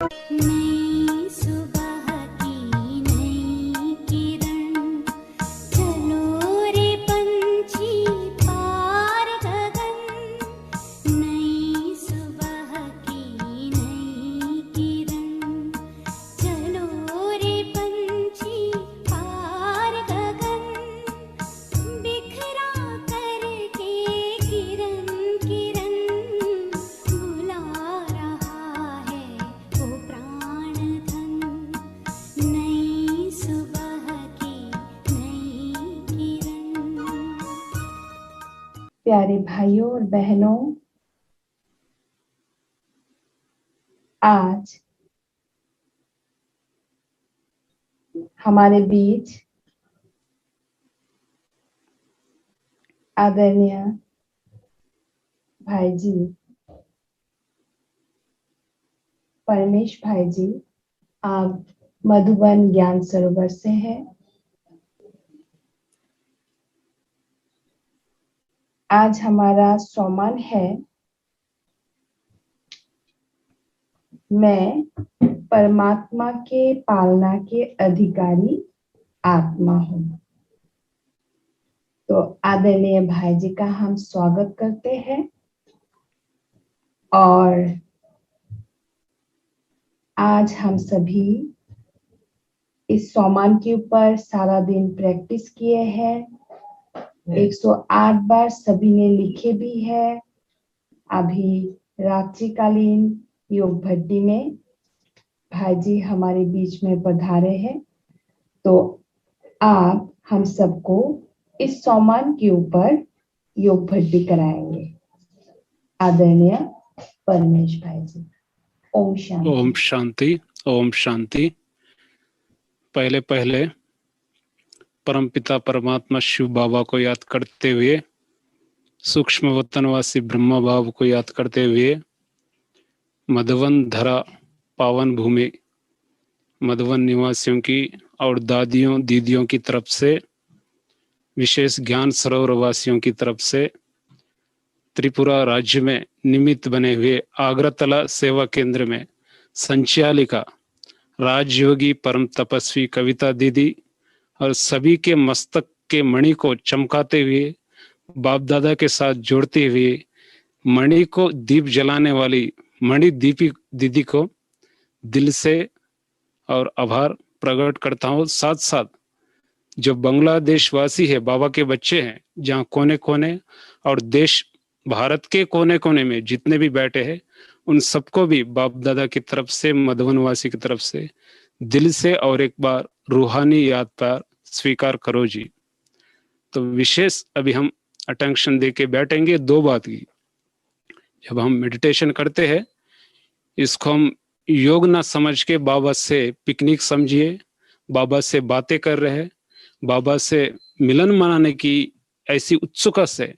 नई सुबह की नई किरण, चलो रे पंछी पार गगन। नई सुबह की नई किरण, चलो रे पंछी पार गगन। बिखरा करके किरण किरण, बुला रहा है वो प्राण धन। नई सुबह की नई किरण। प्यारे भाइयों और बहनों, आज हमारे बीच आदरणीय भाई जी, परमेश भाई जी, आप मधुबन ज्ञान सरोवर से हैं। आज हमारा सोमान है, मैं परमात्मा के पालना के अधिकारी आत्मा हूँ। तो आदरणीय भाई जी का हम स्वागत करते हैं और आज हम सभी इस सोमान के ऊपर सारा दिन प्रैक्टिस किए हैं। 108 बार सभी ने लिखे भी है। अभी रात्रिकालीन योग भट्टी में भाई जी हमारे बीच में पधारे हैं, तो आप हम सबको इस सोमान के ऊपर योग भट्टी कराएंगे। आदरणीय परमेश भाई जी, ओम शांति। ओम शांति, ओम शांति। पहले पहले परमपिता परमात्मा शिव बाबा को याद करते हुए, सूक्ष्म वतनवासी ब्रह्मा बाबा को याद करते हुए, मधुवन धरा पावन भूमि मधुवन निवासियों की और दादियों दीदियों की तरफ से, विशेष ज्ञान सरोवर वासियों की तरफ से, त्रिपुरा राज्य में निमित्त बने हुए आगरतला सेवा केंद्र में संचालिका राजयोगी परम तपस्वी कविता दीदी और सभी के मस्तक के मणि को चमकाते हुए, बाप दादा के साथ जोड़ते हुए, मणि को दीप जलाने वाली मणि दीपी दीदी को दिल से और आभार प्रकट करता हूँ। साथ साथ जो बांग्लादेश वासी है, बाबा के बच्चे हैं, जहाँ कोने कोने और देश भारत के कोने कोने में जितने भी बैठे हैं, उन सबको भी बाप दादा की तरफ से, मधुबनवासी की तरफ से दिल से और एक बार रूहानी याद पर स्वीकार करो जी। तो विशेष अभी हम अटेंशन दे के बैठेंगे दो बात की। जब हम मेडिटेशन करते हैं, इसको हम योग ना समझ के बाबा से पिकनिक समझिए, बाबा से बातें कर रहे हैं, बाबा से मिलन मनाने की ऐसी उत्सुकता से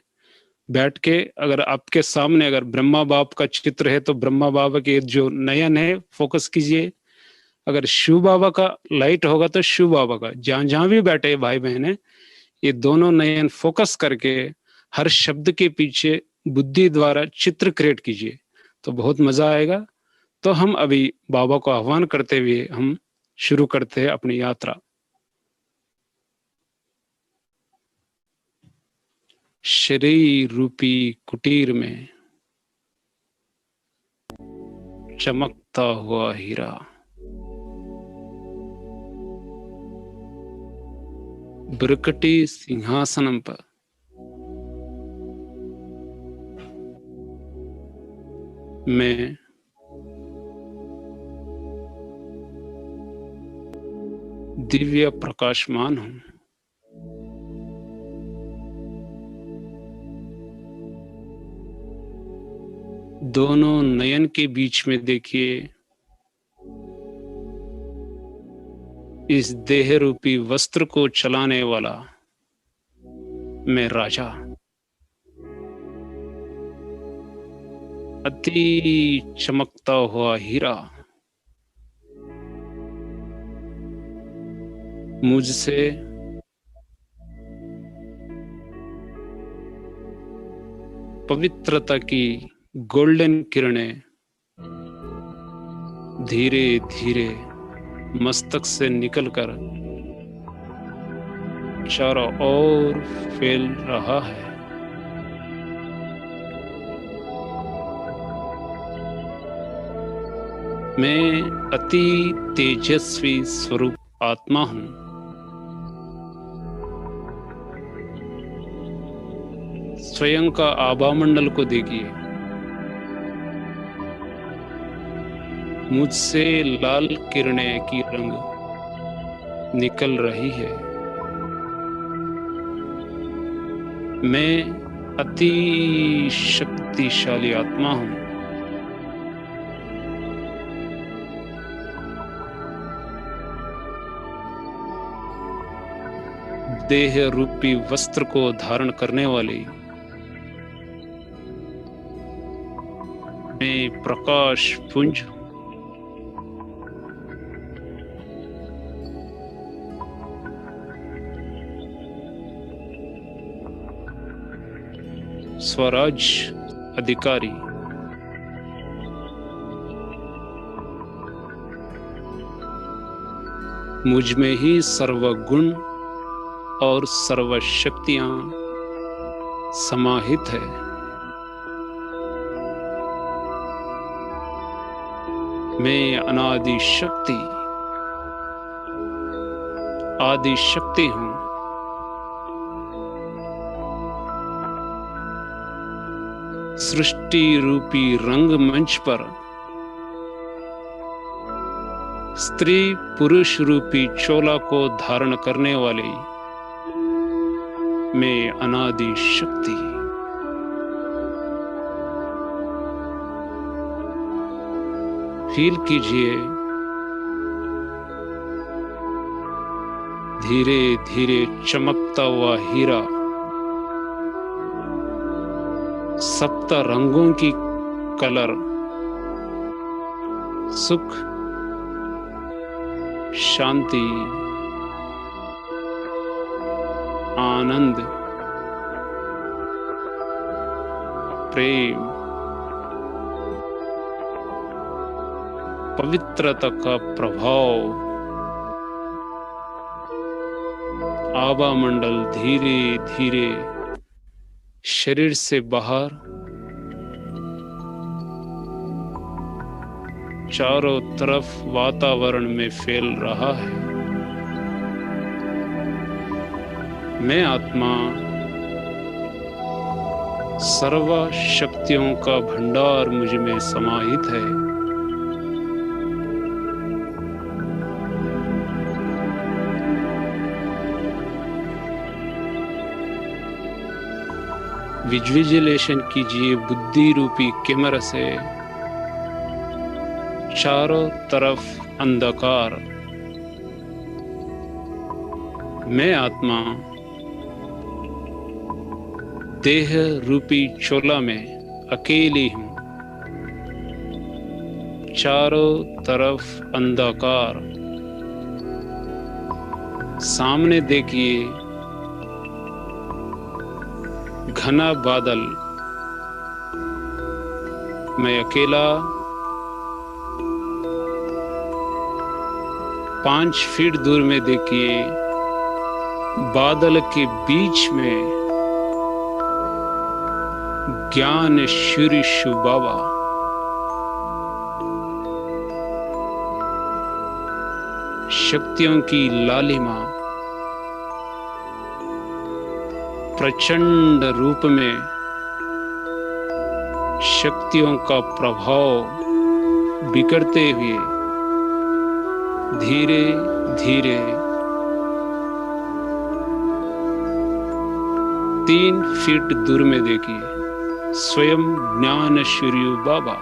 बैठ के, अगर आपके सामने अगर ब्रह्मा बाप का चित्र है तो ब्रह्मा बाबा के जो नयन है फोकस कीजिए। अगर शिव बाबा का लाइट होगा तो शिव बाबा का, जहां जहां भी बैठे भाई बहन है, ये दोनों नयन फोकस करके हर शब्द के पीछे बुद्धि द्वारा चित्र क्रिएट कीजिए, तो बहुत मजा आएगा। तो हम अभी बाबा को आह्वान करते हुए हम शुरू करते हैं अपनी यात्रा। शरीर रूपी कुटीर में चमकता हुआ हीरा, बिरकटी सिंहासनम पर मैं दिव्य प्रकाशमान हूं। दोनों नयन के बीच में देखिए इस देह रूपी वस्त्र को चलाने वाला मैं राजा, अति चमकता हुआ हीरा, मुझसे पवित्रता की गोल्डन किरणें धीरे धीरे मस्तक से निकलकर चारों ओर फैल रहा है। मैं अति तेजस्वी स्वरूप आत्मा हूं। स्वयं का आभामंडल को देखिए। मुझसे लाल किरणें की रंग निकल रही है। मैं अति शक्तिशाली आत्मा हूं। देह रूपी वस्त्र को धारण करने वाली मैं प्रकाश पुंज हूं। स्वराज अधिकारी मुझ में ही सर्वगुण और सर्व शक्तियां समाहित है। मैं अनादि शक्ति आदि शक्ति हूं। सृष्टि रूपी रंगमंच पर स्त्री पुरुष रूपी चोला को धारण करने वाली मैं अनादि शक्ति। फील कीजिए, धीरे धीरे चमकता हुआ हीरा सप्त रंगों की कलर सुख, शांति, आनंद, प्रेम, पवित्रता का प्रभाव आभामंडल धीरे धीरे शरीर से बाहर चारों तरफ वातावरण में फैल रहा है। मैं आत्मा सर्व शक्तियों का भंडार मुझ में समाहित है। विजुअलाइजेशन कीजिए बुद्धि रूपी कैमरा से चारों तरफ अंधकार। मैं आत्मा देह रूपी चोला में अकेली हूं। चारों तरफ अंधकार। सामने देखिए घना बादल। मैं अकेला 5 फीट दूर में देखिए बादल के बीच में ज्ञान श्री शिव बाबा शक्तियों की लालिमा प्रचंड रूप में शक्तियों का प्रभाव बिखरते हुए धीरे धीरे 3 फीट दूर में देखिए स्वयं ज्ञान श्री बाबा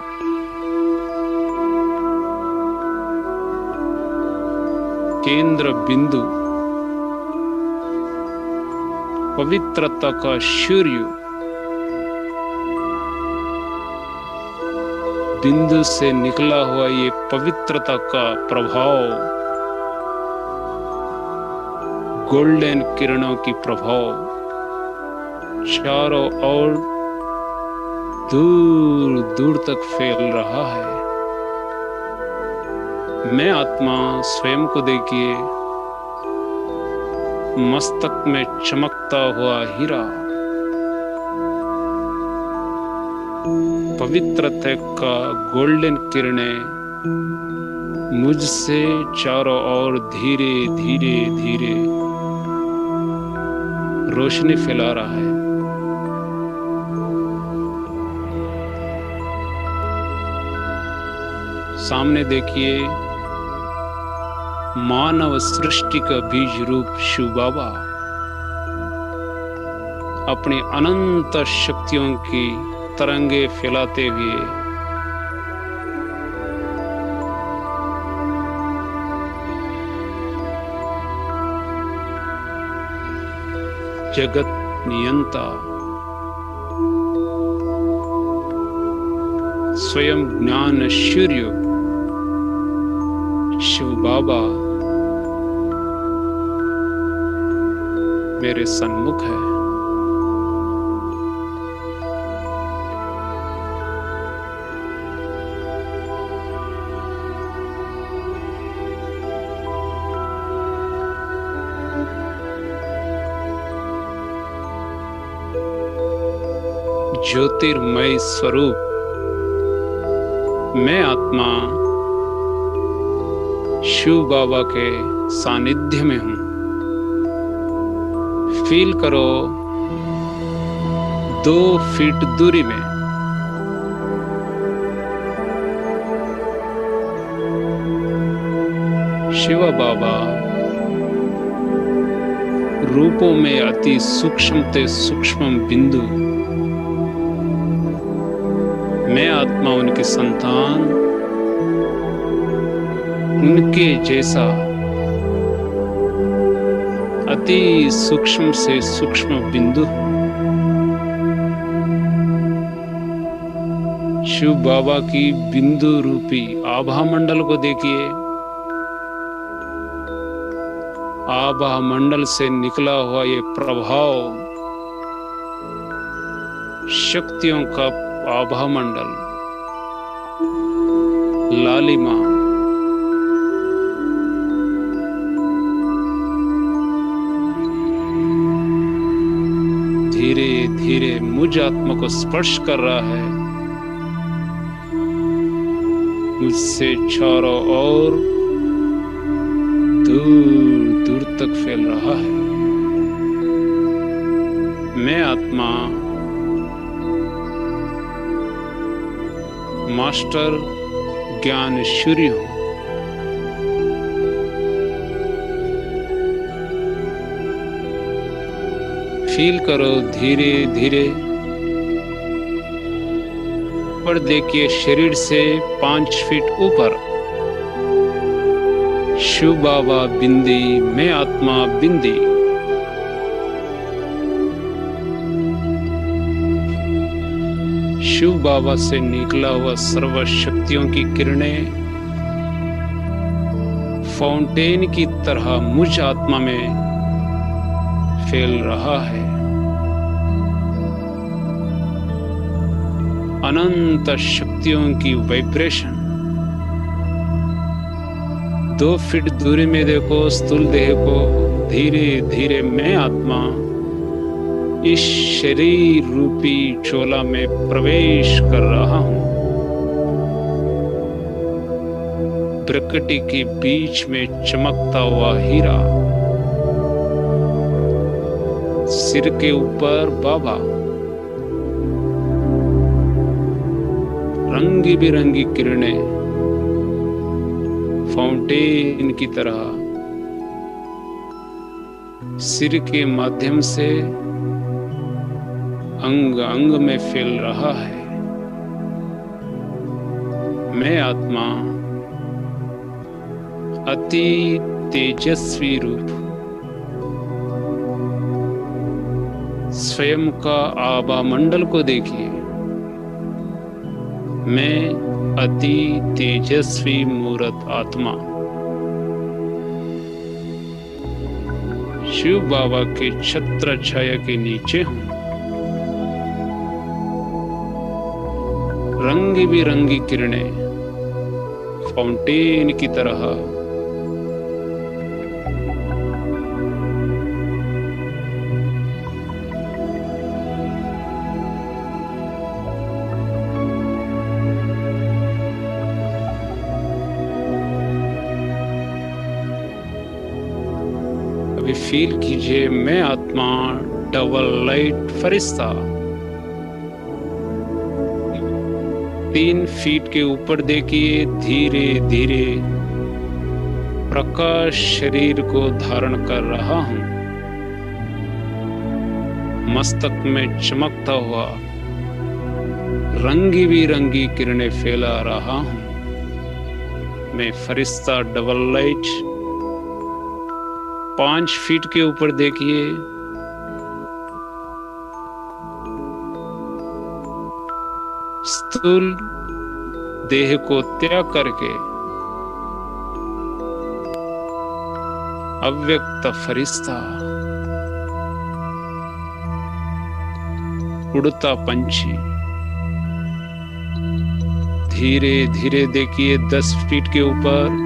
केंद्र बिंदु पवित्रता का सूर्य बिंदु से निकला हुआ ये पवित्रता का प्रभाव गोल्डन किरणों की प्रभाव चारों ओर दूर दूर तक फैल रहा है। मैं आत्मा स्वयं को देखिए, मस्तक में चमकता हुआ हीरा, पवित्रता का गोल्डन किरणें मुझसे चारों ओर धीरे धीरे धीरे रोशनी फैला रहा है। सामने देखिए मानव सृष्टि का बीज रूप शिव बाबा अपनी अनंत शक्तियों की तरंगे फैलाते हुए जगत नियंता स्वयं ज्ञान सूर्य शिव बाबा मेरे सन्मुख है। ज्योतिर्मय स्वरूप मैं आत्मा शिव बाबा के सानिध्य में हूं। फील करो 2 फीट दूरी में शिव बाबा रूपों में अति सूक्ष्म से सूक्ष्म बिंदु, मैं आत्मा उनके संतान, उनके जैसा अति सूक्ष्म से सूक्ष्म बिंदु। शिव बाबा की बिंदु रूपी आभा मंडल को देखिए। आभा मंडल से निकला हुआ ये प्रभाव शक्तियों का आभा मंडल, लालिमा धीरे धीरे मुझ आत्मा को स्पर्श कर रहा है। मुझसे चारों ओर दूर दूर तक फैल रहा है। मैं आत्मा मास्टर ज्ञान सूर्य हूं। फील करो धीरे धीरे, पर देखिए शरीर से 5 फीट ऊपर शिव बाबा बिंदी, मैं आत्मा बिंदी। शिव बाबा से निकला हुआ सर्व शक्तियों की किरणें फाउंटेन की तरह मुझ आत्मा में फैल रहा है। अनंत शक्तियों की वाइब्रेशन 2 फीट दूरी में देखो स्थूल देह को। धीरे धीरे मैं आत्मा इस शरीर रूपी चोला में प्रवेश कर रहा हूं। प्रकृति के बीच में चमकता हुआ हीरा, सिर के ऊपर बाबा, रंगी बिरंगी किरणें फाउंटेन की तरह सिर के माध्यम से अंग अंग में फैल रहा है। मैं आत्मा अति तेजस्वी रूप स्वयं का आभा मंडल को देखिए। मैं अति तेजस्वी मूर्त आत्मा शिव बाबा के छत्र छाया के नीचे हूं। रंगी बिरंगी किरणें फाउंटेन की तरह अभी फील कीजिए, मैं आत्मा डबल लाइट फरिश्ता 3 फीट के ऊपर देखिए, धीरे धीरे प्रकाश शरीर को धारण कर रहा हूं। मस्तक में चमकता हुआ रंगी बिरंगी किरणें फैला रहा हूं। मैं फरिश्ता डबल लाइट 5 फीट के ऊपर देखिए, स्थूल देह को त्याग करके अव्यक्त फरिश्ता, उड़ता पंछी, धीरे धीरे देखिए 10 फीट के ऊपर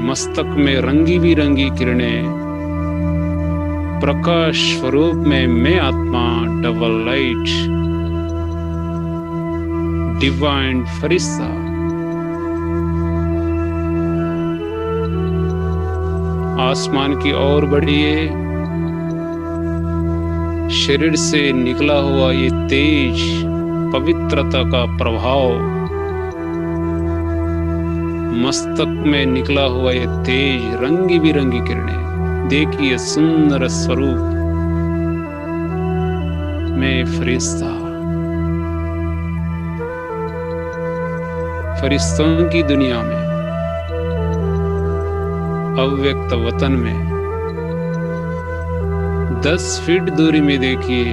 मस्तक में रंगी बिरंगी किरणें, प्रकाश स्वरूप में मैं आत्मा डबल लाइट डिवाइन फरिश्ता आसमान की ओर बढ़िए। शरीर से निकला हुआ ये तेज पवित्रता का प्रभाव, मस्तक में निकला हुआ ये तेज रंगी बिरंगी किरणें, देखिए सुंदर स्वरूप में फरिश्ता, फरिश्तों की दुनिया में, अव्यक्त वतन में 10 फीट दूरी में देखिए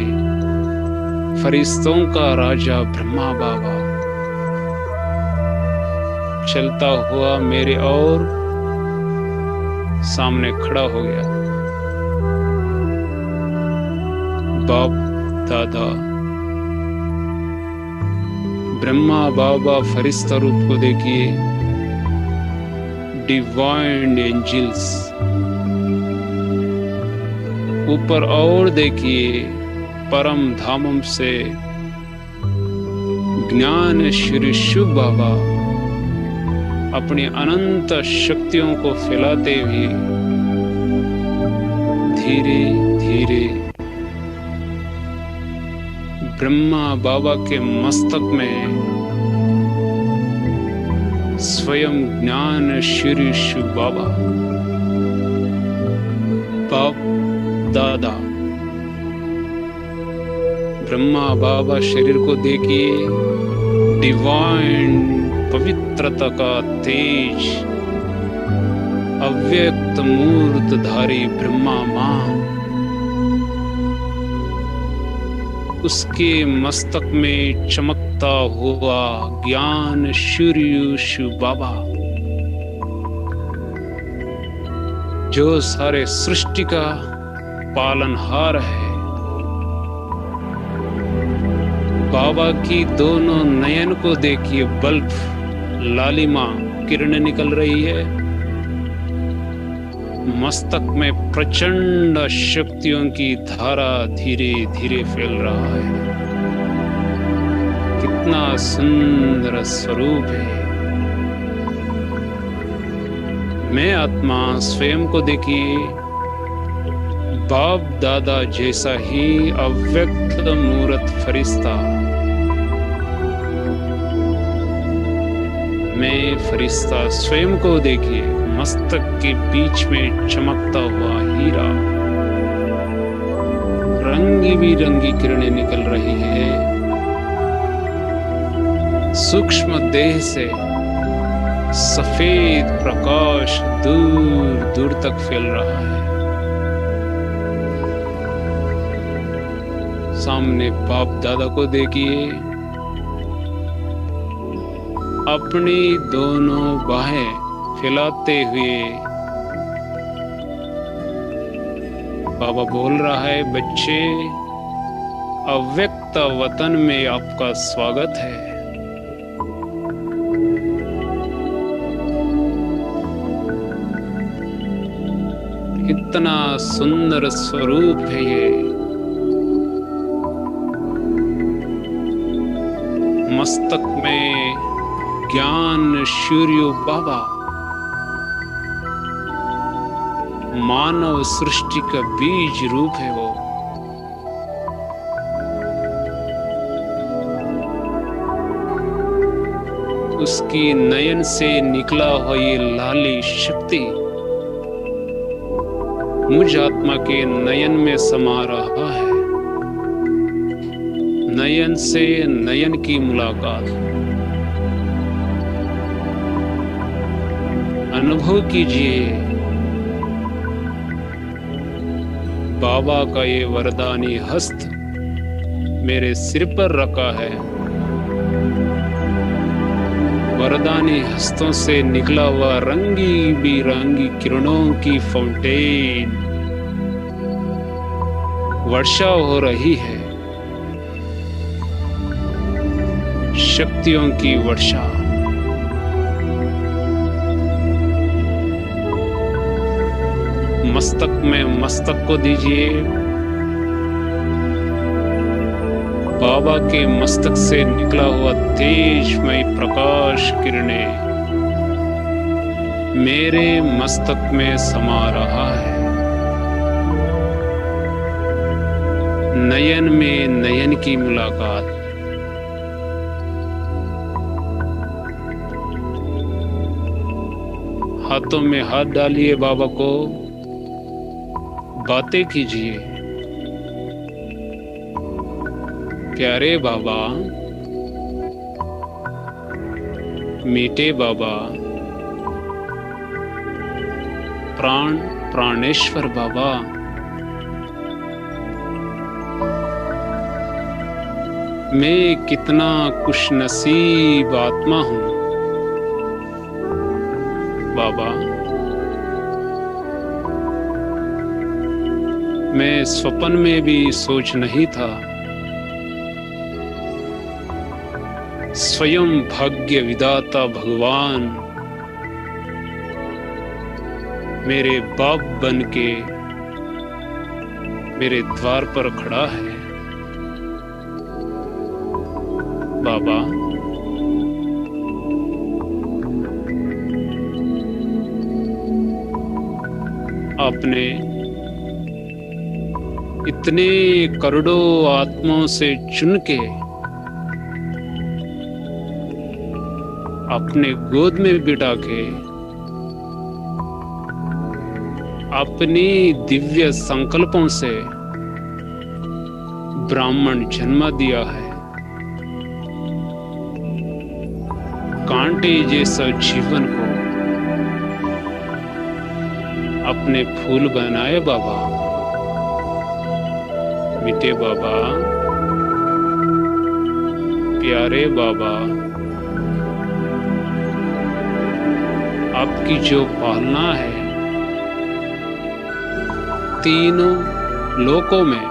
फरिश्तों का राजा ब्रह्मा बाबा चलता हुआ मेरे और सामने खड़ा हो गया। बाप दादा ब्रह्मा बाबा फरिश्ता रूप को देखिए, डिवाइन एंजल्स ऊपर और देखिए, परम धामम से ज्ञान श्री शिव बाबा अपनी अनंत शक्तियों को फैलाते हुए धीरे धीरे ब्रह्मा बाबा के मस्तक में स्वयं ज्ञान श्री शिव बाबा बाप दादा ब्रह्मा बाबा शरीर को देखिए, डिवाइन पवित्रता का तेज अव्यक्त मूर्तधारी ब्रह्मा मां, उसके मस्तक में चमकता हुआ ज्ञान श्री शिव बाबा, जो सारे सृष्टि का पालनहार है। बाबा की दोनों नयन को देखिए, बल्ब लालिमा किरणें निकल रही है, मस्तक में प्रचंड शक्तियों की धारा धीरे धीरे फैल रहा है। कितना सुंदर स्वरूप है। मैं आत्मा स्वयं को देखिए, बाप दादा जैसा ही अव्यक्त मूर्त फरिश्ता। मैं फरिश्ता स्वयं को देखिए, मस्तक के बीच में चमकता हुआ हीरा, रंगी बिरंगी किरणें निकल रही है, सूक्ष्म देह से सफेद प्रकाश दूर दूर तक फैल रहा है। सामने बाप दादा को देखिए, अपनी दोनों बाहें फैलाते हुए बाबा बोल रहा है, बच्चे अव्यक्त वतन में आपका स्वागत है। कितना सुंदर स्वरूप है ये। मस्तक में ज्ञान सूर्य बाबा, मानव सृष्टि का बीज रूप है वो। उसकी नयन से निकला हुआ ये लाली शक्ति मुझ आत्मा के नयन में समा रहा है। नयन से नयन की मुलाकात, अनुभव कीजिए बाबा का ये वरदानी हस्त मेरे सिर पर रखा है। वरदानी हस्तों से निकला हुआ रंगी बिरंगी किरणों की फाउंटेन वर्षा हो रही है, शक्तियों की वर्षा। मस्तक में मस्तक को दीजिए। बाबा के मस्तक से निकला हुआ तेजमय प्रकाश किरणें मेरे मस्तक में समा रहा है। नयन में नयन की मुलाकात। हाथों में हाथ डालिए, बाबा को बातें कीजिए। प्यारे बाबा, मीठे बाबा, प्राण प्राणेश्वर बाबा, मैं कितना खुशनसीब आत्मा हूं बाबा। मैं स्वप्न में भी सोच नहीं था स्वयं भाग्य विधाता भगवान मेरे बाप बन के मेरे द्वार पर खड़ा है। बाबा, आपने इतने करोड़ों आत्माओं से चुन के अपने गोद में बिठा के अपनी दिव्य संकल्पों से ब्राह्मण जन्म दिया है। कांटे जैसा जीवन को अपने फूल बनाए बाबा। मीठे बाबा, प्यारे बाबा, आपकी जो पालना है तीनों लोकों में,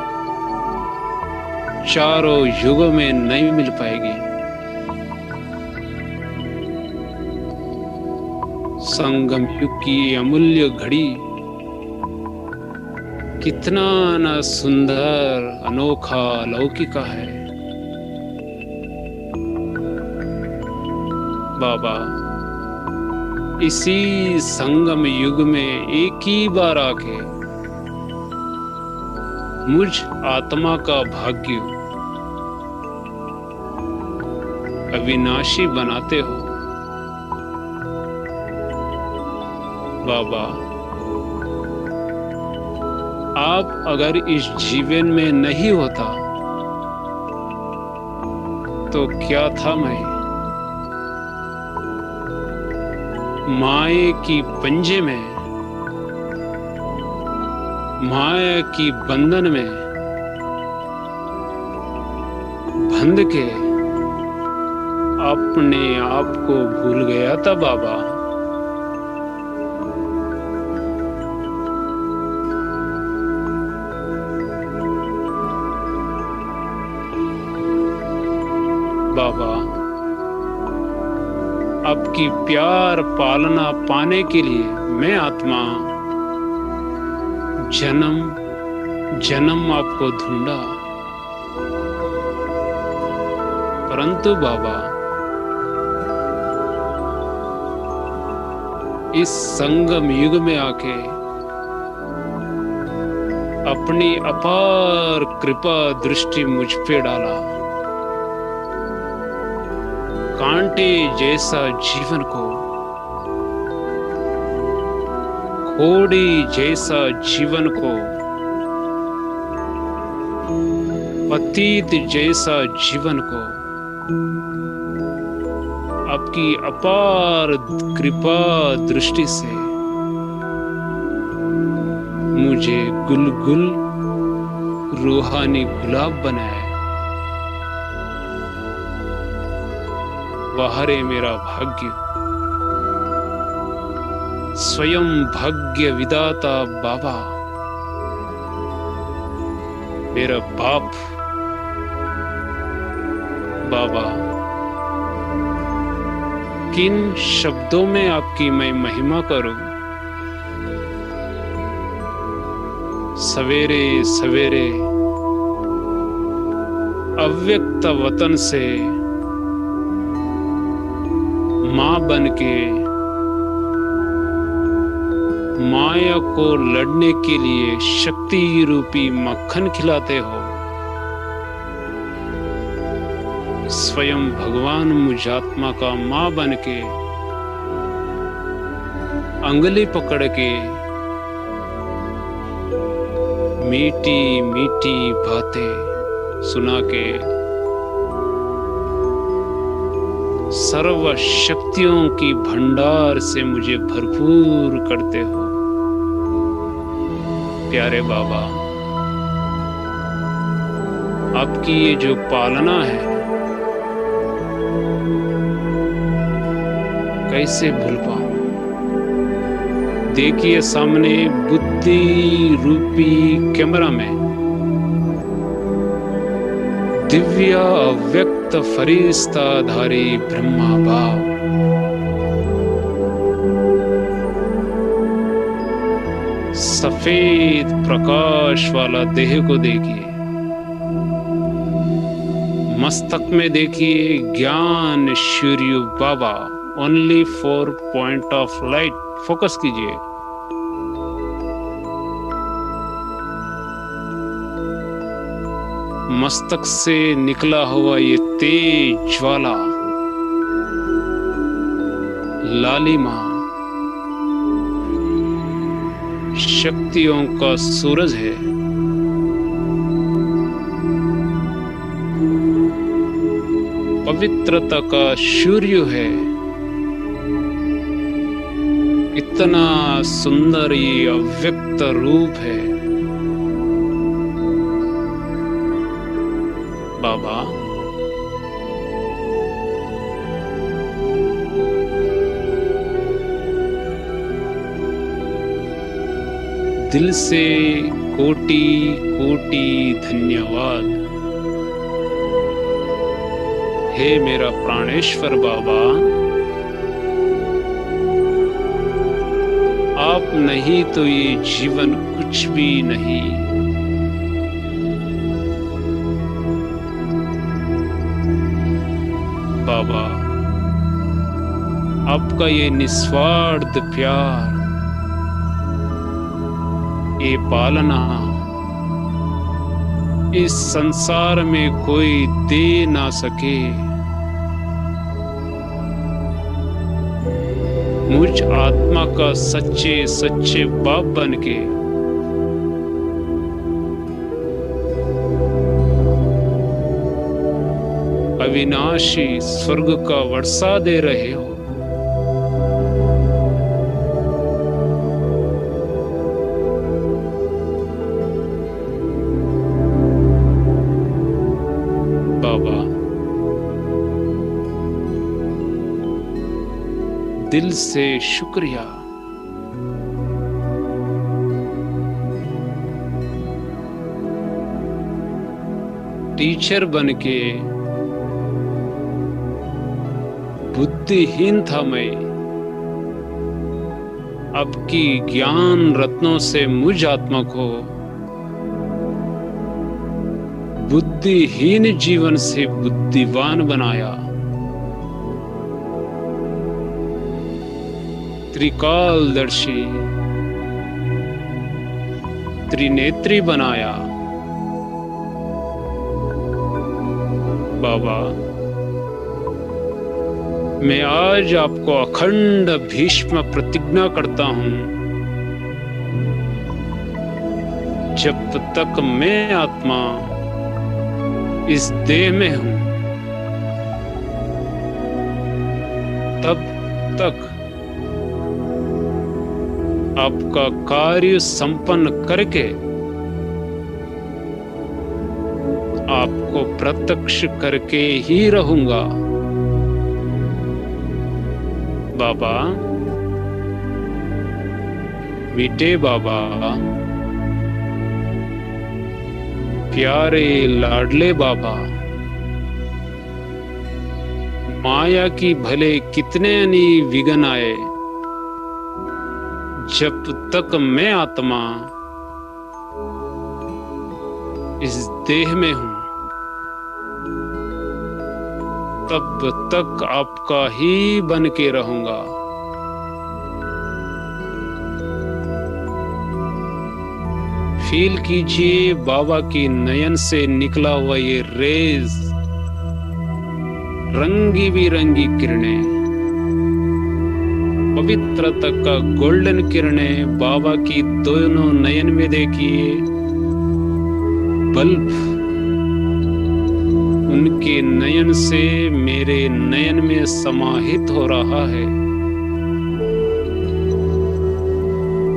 चारों युगों में नहीं मिल पाएगी। संगम युग की अमूल्य घड़ी कितना न सुंदर, अनोखा, लौकिका है बाबा। इसी संगम युग में एक ही बार आके मुझ आत्मा का भाग्य अविनाशी बनाते हो बाबा। आप अगर इस जीवन में नहीं होता तो क्या था मैं? माया की पंजे में, माया की बंधन में बंध के अपने आप को भूल गया था बाबा। बाबा, आपकी प्यार पालना पाने के लिए मैं आत्मा जन्म जन्म आपको ढूंढा, परंतु बाबा इस संगम युग में आके अपनी अपार कृपा दृष्टि मुझ पे डाला। कांटे जैसा जीवन को, कोड़ी जैसा जीवन को, पतित जैसा जीवन को आपकी अपार कृपा दृष्टि से मुझे गुलगुल रूहानी गुलाब बनाया। वह मेरा भाग्य, स्वयं भाग्य विदाता बाबा, मेरा बाप। बाबा किन शब्दों में आपकी मैं महिमा करूं? सवेरे सवेरे अव्यक्त वतन से मां बनके माया को लड़ने के लिए शक्ति रूपी मक्खन खिलाते हो। स्वयं भगवान मुझ आत्मा का मां बनके अंगुली पकड़ के मीठी मीठी बातें सुना के सर्व शक्तियों की भंडार से मुझे भरपूर करते हो। प्यारे बाबा, आपकी ये जो पालना है कैसे भूल पाऊं? देखिए सामने बुद्धि रूपी कैमरा में दिव्य अव्यक्त फरिश्ताधारी ब्रह्मा बाप सफेद प्रकाश वाला देह को देखिए। मस्तक में देखिए ज्ञान सूर्य बाबा, only 4 point of light, focus कीजिए। मस्तक से निकला हुआ ये तेज ज्वाला लालिमा शक्तियों का सूरज है। पवित्रता का सूर्य है। इतना सुंदर ये अव्यक्त रूप है बाबा। दिल से कोटि कोटि धन्यवाद। हे मेरा प्राणेश्वर बाबा, आप नहीं तो ये जीवन कुछ भी नहीं। बाबा, आपका ये निस्वार्थ प्यार, ये पालना इस संसार में कोई दे ना सके। मुझ आत्मा का सच्चे सच्चे बाप बनके अविनाशी स्वर्ग का वर्षा दे रहे हो। बाबा, दिल से शुक्रिया। टीचर बनके बुद्धिहीन था मैं, अब की ज्ञान रत्नों से मुझ आत्मा को बुद्धिहीन जीवन से बुद्धिवान बनाया, त्रिकालदर्शी त्रिनेत्री बनाया। बाबा, मैं आज आपको अखंड भीष्म प्रतिज्ञा करता हूं, जब तक मैं आत्मा इस देह में हूं, तब तक आपका कार्य संपन्न करके आपको प्रत्यक्ष करके ही रहूंगा। बाबा, मीठे बाबा, प्यारे लाडले बाबा, माया की भले कितने नि विघ्न आए, जब तक मैं आत्मा इस देह में हूं, तब तक आपका ही बन के रहूंगा। फील कीजिए बाबा की नयन से निकला हुआ ये रेज, रंगी बिरंगी किरणें, पवित्रता का गोल्डन किरणें बाबा की दोनों नयन में देखिए। बल्ब उनके नयन से मेरे नयन में समाहित हो रहा है।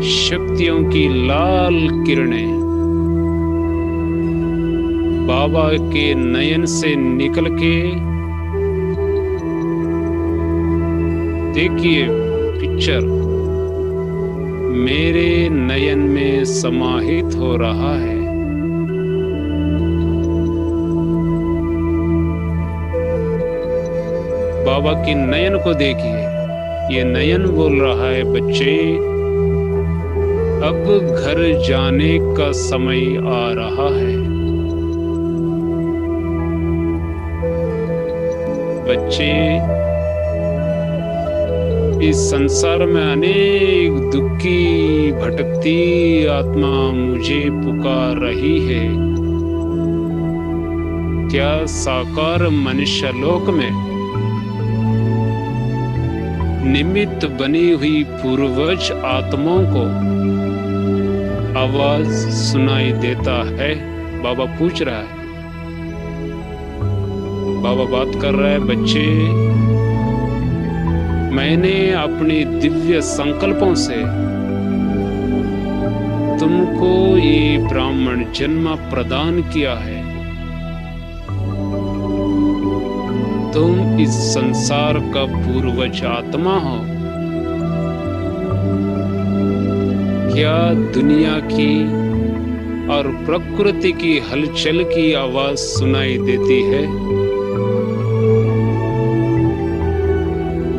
शक्तियों की लाल किरणें बाबा के नयन से निकल के, देखिए पिक्चर मेरे नयन में समाहित हो रहा है। बाबा की नयन को देखिए, ये नयन बोल रहा है, बच्चे अब घर जाने का समय आ रहा है। बच्चे, इस संसार में अनेक दुखी भटकती आत्मा मुझे पुकार रही है। क्या साकार मनुष्य लोक में निमित्त बनी हुई पूर्वज आत्माओं को आवाज सुनाई देता है? बाबा पूछ रहा है, बाबा बात कर रहा है, बच्चे मैंने अपने दिव्य संकल्पों से तुमको ये ब्राह्मण जन्म प्रदान किया है। तुम इस संसार का पूर्वज आत्मा हो। क्या दुनिया की और प्रकृति की हलचल की आवाज सुनाई देती है?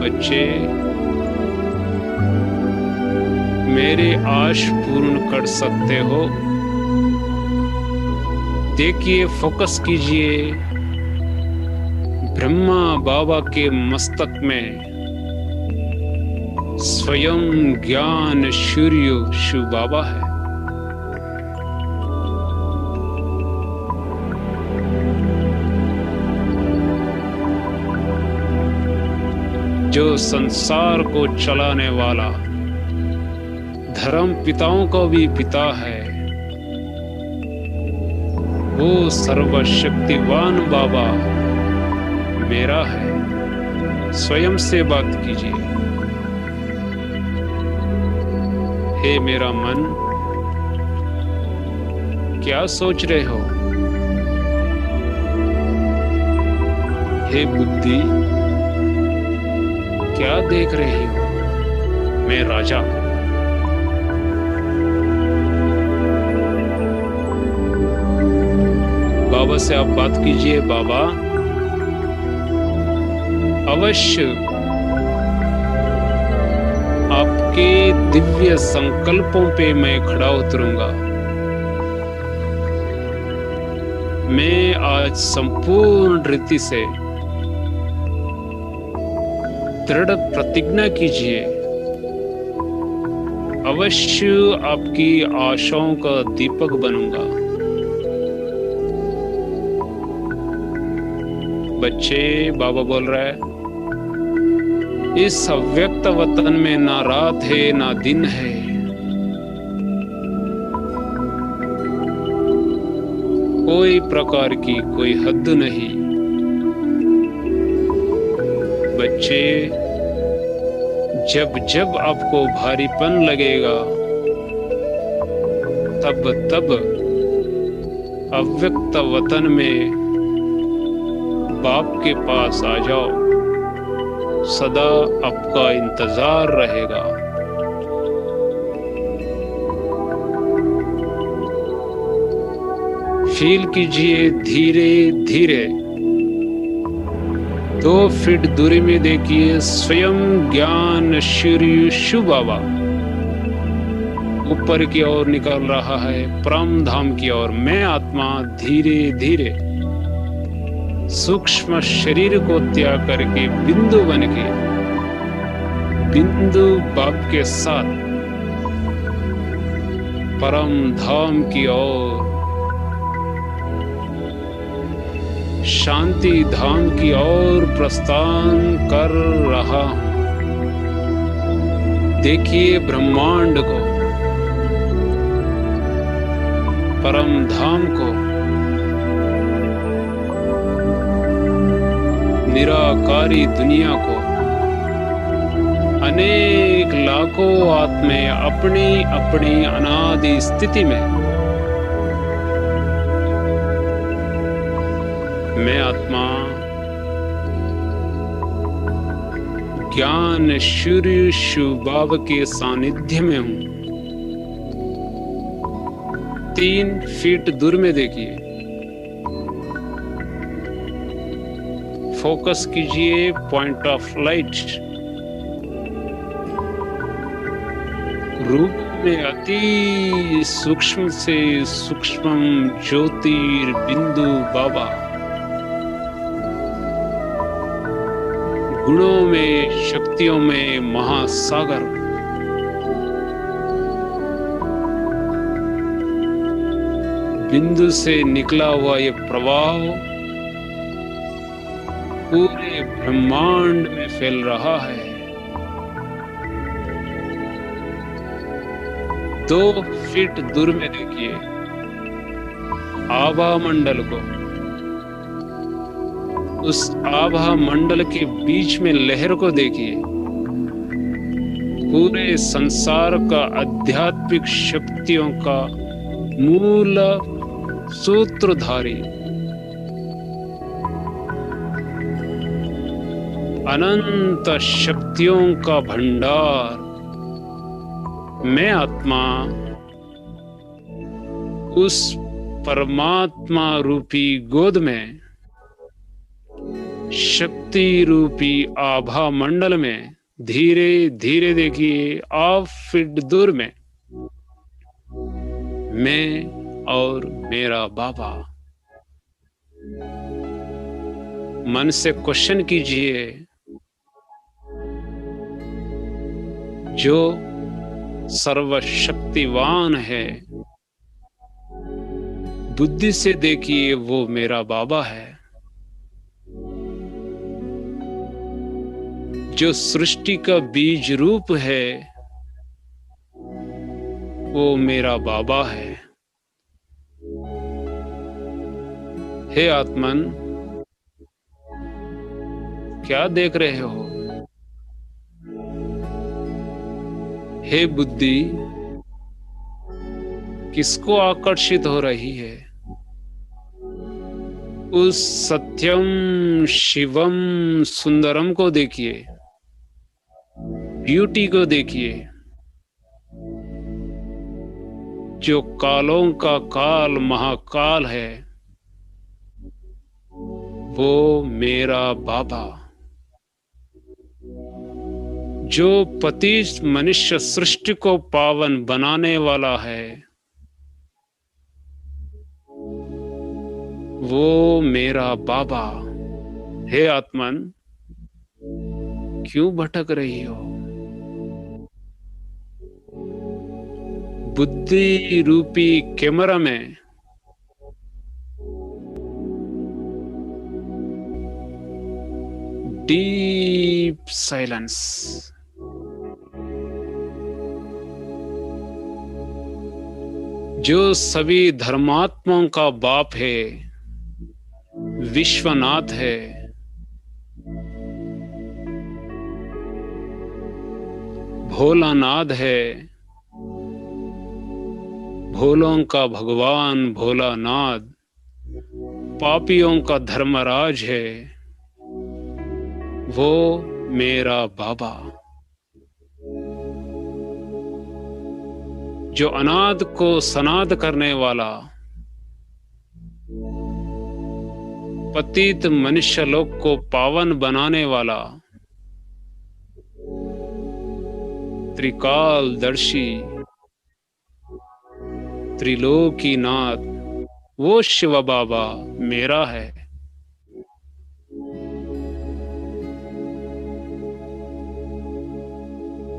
बच्चे, मेरे आश पूर्ण कर सकते हो? देखिए, फोकस कीजिए, ब्रह्मा बाबा के मस्तक में स्वयं ज्ञान सूर्य शिव बाबा है। जो संसार को चलाने वाला धर्म पिताओं का भी पिता है, वो सर्वशक्तिवान बाबा मेरा है। स्वयं से बात कीजिए। हे मेरा मन, क्या सोच रहे हो? हे बुद्धि, क्या देख रही हो? मैं राजा। बाबा से आप बात कीजिए, बाबा अवश्य आपके दिव्य संकल्पों पे मैं खड़ा उतरूंगा। मैं आज संपूर्ण रीति से दृढ़ प्रतिज्ञा कीजिए, अवश्य आपकी आशाओं का दीपक बनूंगा। बच्चे, बाबा बोल रहा है, इस अव्यक्त वतन में ना रात है ना दिन है। कोई प्रकार की कोई हद नहीं। बच्चे, जब जब आपको भारीपन लगेगा तब तब अव्यक्त वतन में बाप के पास आ जाओ, सदा आपका इंतजार रहेगा। फील कीजिए धीरे धीरे 2 फीट दूरी में देखिए स्वयं ज्ञान श्री शिव बाबा ऊपर की ओर निकल रहा है, परम धाम की ओर। मैं आत्मा धीरे धीरे सूक्ष्म शरीर को त्याग करके बिंदु बनके बिंदु बाप के साथ परम धाम की ओर, शांति धाम की ओर प्रस्थान कर रहा हूं। देखिए ब्रह्मांड को, परम धाम को, निराकारी दुनिया को। अनेक लाखों आत्मे अपनी अपनी अनादि स्थिति में। मैं आत्मा ज्ञान श्री शिव बाबा के सानिध्य में हूं। 3 फीट दूर में देखिए, फोकस कीजिए पॉइंट ऑफ लाइट। रूप में अति सूक्ष्म से सूक्ष्म ज्योतिर्बिंदु बाबा, गुणों में शक्तियों में महासागर। बिंदु से निकला हुआ ये प्रवाह पूरे ब्रह्मांड में फैल रहा है। 2 फीट दूर में देखिए आभा मंडल को। उस आभा मंडल के बीच में लहर को देखिए। पूरे संसार का आध्यात्मिक शक्तियों का मूल सूत्रधारी, अनंत शक्तियों का भंडार। मैं आत्मा उस परमात्मा रूपी गोद में, शक्ति रूपी आभा मंडल में धीरे धीरे देखिए 8 फीट दूर में मैं और मेरा बाबा। मन से क्वेश्चन कीजिए, जो सर्वशक्तिवान है, बुद्धि से देखिए वो मेरा बाबा है। जो सृष्टि का बीज रूप है वो मेरा बाबा है। हे आत्मन, क्या देख रहे हो? हे बुद्धि, किसको आकर्षित हो रही है? उस सत्यम शिवम सुंदरम को देखिए, ब्यूटी को देखिए, जो कालों का काल महाकाल है, वो मेरा बाबा। जो पति मनुष्य सृष्टि को पावन बनाने वाला है, वो मेरा बाबा। हे आत्मन, क्यों भटक रही हो? बुद्धि रूपी कैमरा में डीप साइलेंस, जो सभी धर्मात्माओं का बाप है, विश्वनाथ है, भोलानाथ है, भोलों का भगवान भोलानाथ, पापियों का धर्मराज है, वो मेरा बाबा। जो अनाद को सनाद करने वाला, पतित मनुष्य लोक को पावन बनाने वाला, त्रिकालदर्शी, त्रिलोकीनाथ, वो शिव बाबा मेरा है।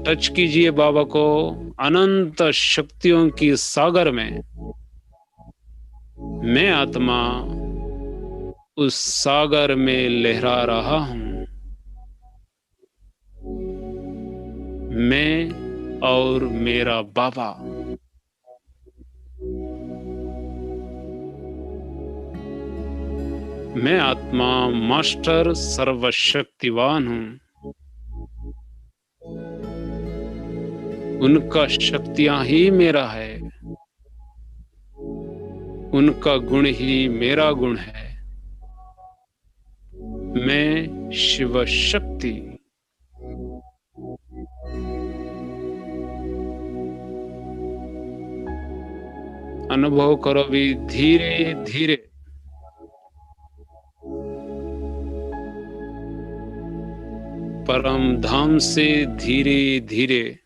टच कीजिए बाबा को। अनंत शक्तियों की सागर में मैं आत्मा उस सागर में लहरा रहा हूं। मैं और मेरा बाबा। मैं आत्मा मास्टर सर्वशक्तिवान हूं। उनका शक्तियां ही मेरा है, उनका गुण ही मेरा गुण है। मैं शिव शक्ति। अनुभव करो भी धीरे धीरे। परम धाम से धीरे धीरे,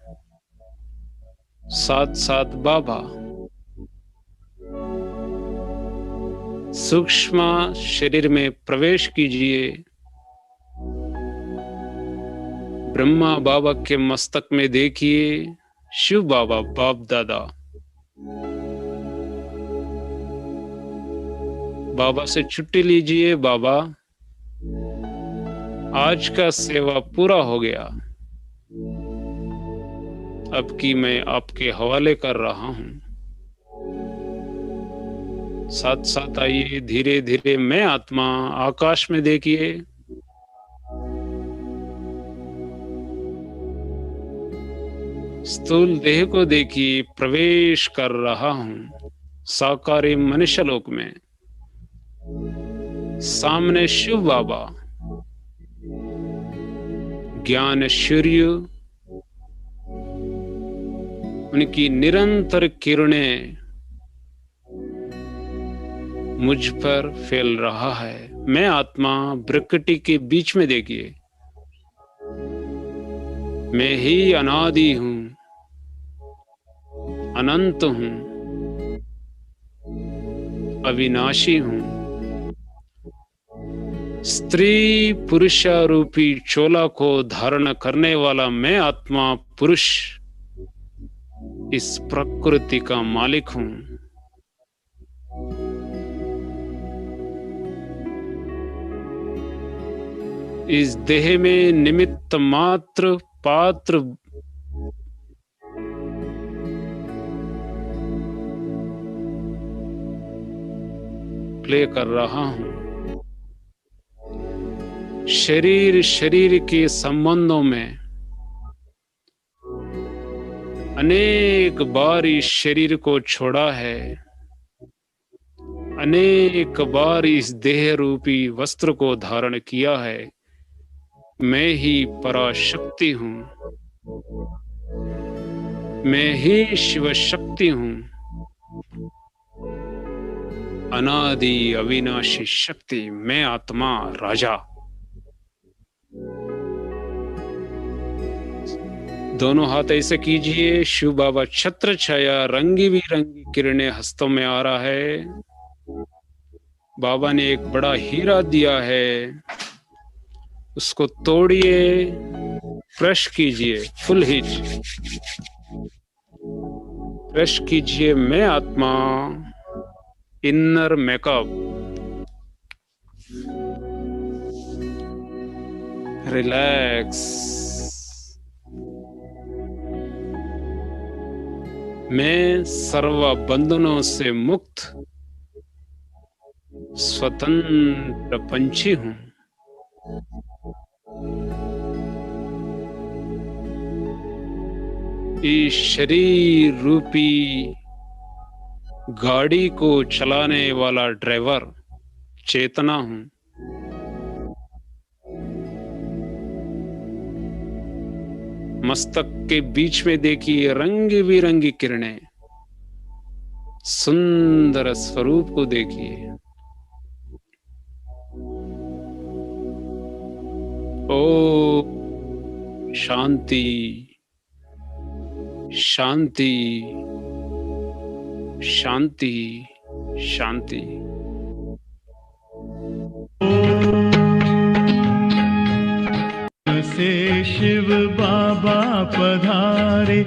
साथ साथ बाबा। सूक्ष्म शरीर में प्रवेश कीजिए। ब्रह्मा बाबा के मस्तक में देखिए शिव बाबा बाप दादा। बाबा से छुट्टी लीजिए। बाबा, आज का सेवा पूरा हो गया, अब की मैं आपके हवाले कर रहा हूं। साथ साथ आइए धीरे धीरे। मैं आत्मा आकाश में देखिए। स्थूल देह को देखिए, प्रवेश कर रहा हूं साकारी मनुष्य लोक में। सामने शिव बाबा, ज्ञान सूर्य, उनकी निरंतर किरणें मुझ पर फैल रहा है। मैं आत्मा प्रकृति के बीच में देखिए। मैं ही अनादि हूं, अनंत हूं, अविनाशी हूं। स्त्री पुरुष रूपी चोला को धारण करने वाला मैं आत्मा पुरुष इस प्रकृति का मालिक हूं। इस देह में निमित्त मात्र पात्र प्ले कर रहा हूं। शरीर शरीर के संबंधों में अनेक बार इस शरीर को छोड़ा है। अनेक बार इस देह रूपी वस्त्र को धारण किया है। मैं ही पराशक्ति हूं। मैं ही शिव शक्ति हूं। अनादि अविनाशी शक्ति। मैं आत्मा राजा। दोनों हाथ ऐसे कीजिए। शिव बाबा छत्र छाया रंगी बिरंगी किरणें हस्तों में आ रहा है। बाबा ने एक बड़ा हीरा दिया है, उसको तोड़िए, क्रश कीजिए, फुल हिट क्रश कीजिए। मैं आत्मा, इनर मेकअप, रिलैक्स। मैं सर्व बंधनों से मुक्त स्वतंत्र पंछी हूं। इस शरीर रूपी गाड़ी को चलाने वाला ड्राइवर चेतना हूं। मस्तक के बीच में देखिए रंगी बिरंगी किरणें, सुंदर स्वरूप को देखिए। ओ शांति शांति शांति शांति। से शिव बाबा पधारे,